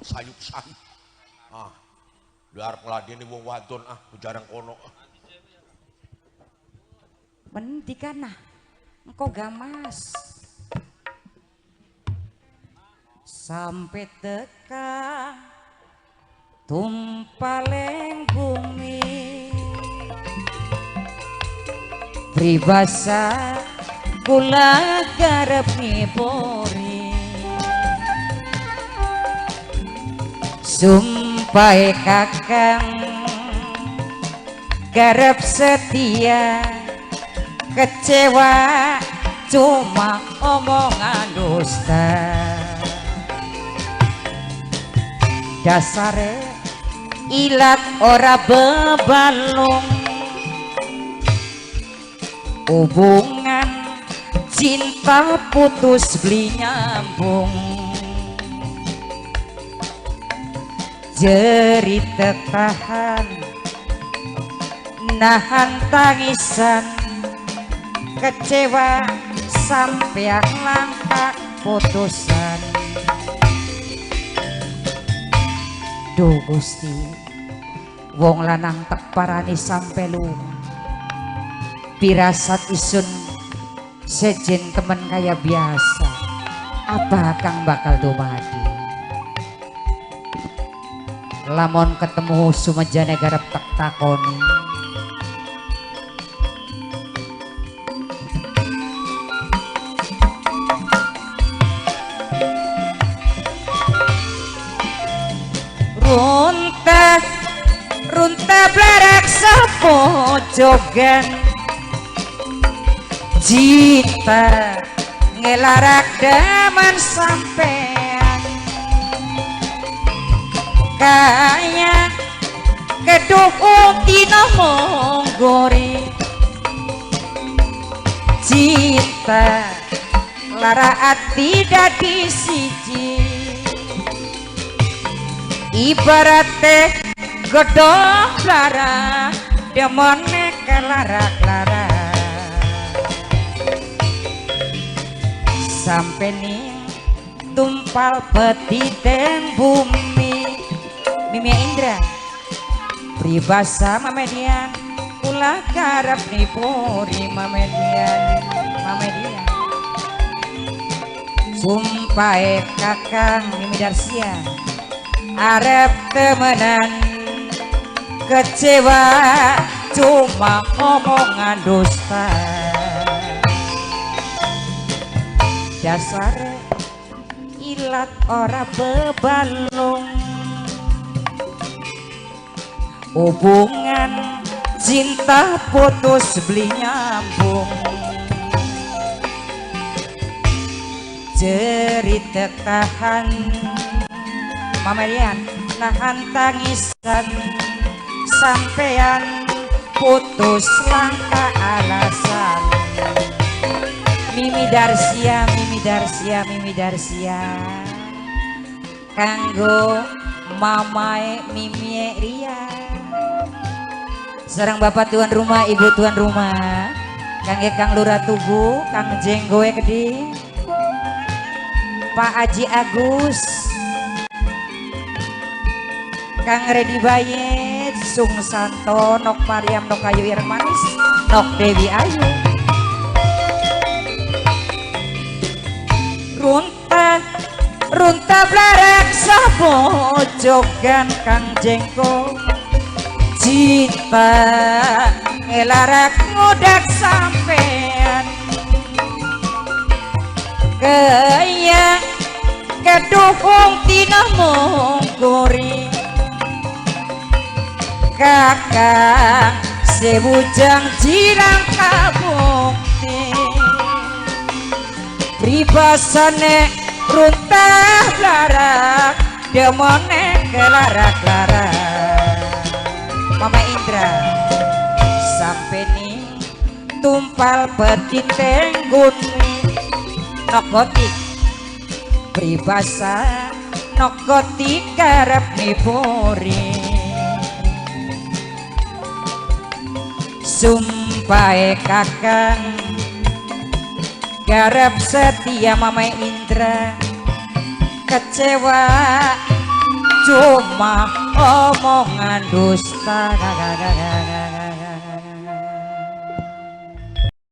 sayup-sayup. Ah, biar peladeni wong wadon jarang kono. Mendikan engkau gamas sampai teka tumpaleng bumi pribasa kula garap nipori sumpai kakang garap setia kecewa cuma omongan dusta dasare ilat ora bebalung hubungan cinta putus beli nyambung jerit tahan nahan tangisan kecewa sampai langkah putusan. Duh Gusti wong lanang tak parani sampai lu pirasat isun sejen temen kaya biasa apa kang bakal dumadi lamun ketemu sumejane garap tak takoni runta blarak sapojogan cita ngelarak daman sampean kaya kedukung tino monggori cita laraat tidak disiji ibaratnya godong lara demone kelara-lara sampai nih tumpal petiteng bumi Mimi Indra pribasa mamedian ulah karap nipuri mamedian sumpah kakang Mimi Darsia arep temenan kecewa cuma omongan dusta dasar ilat ora bebalung hubungan cinta putus beli nyambung cerita tahan Mamadian nahan tangisan sampean putus langkah alasan Mimi Darsia kanggo mamae Mimi Ria sareng bapak tuan rumah ibu tuan rumah kangge Kang Lurah Tugu Kang Jenggoe Gede Pak Haji Agus Kang Redi Bayet, Sung Santo, Nok Mariam, Nok Ayu Ireng Manis, Nok Dewi Ayu. Runta blarak sapojogan Kang Jengko cinta ngelarak ngodak sampean kaya kedukung tina monggori kakang sebujang jirang kabukti pribasane runtah larak demone kelarak-larak Mama Indra sampai nih tumpal petiteng gunung nokotik pribasa nokotik karep nipuri sumpah kakang garap setia Mama Indra kecewa omah omongan dusta.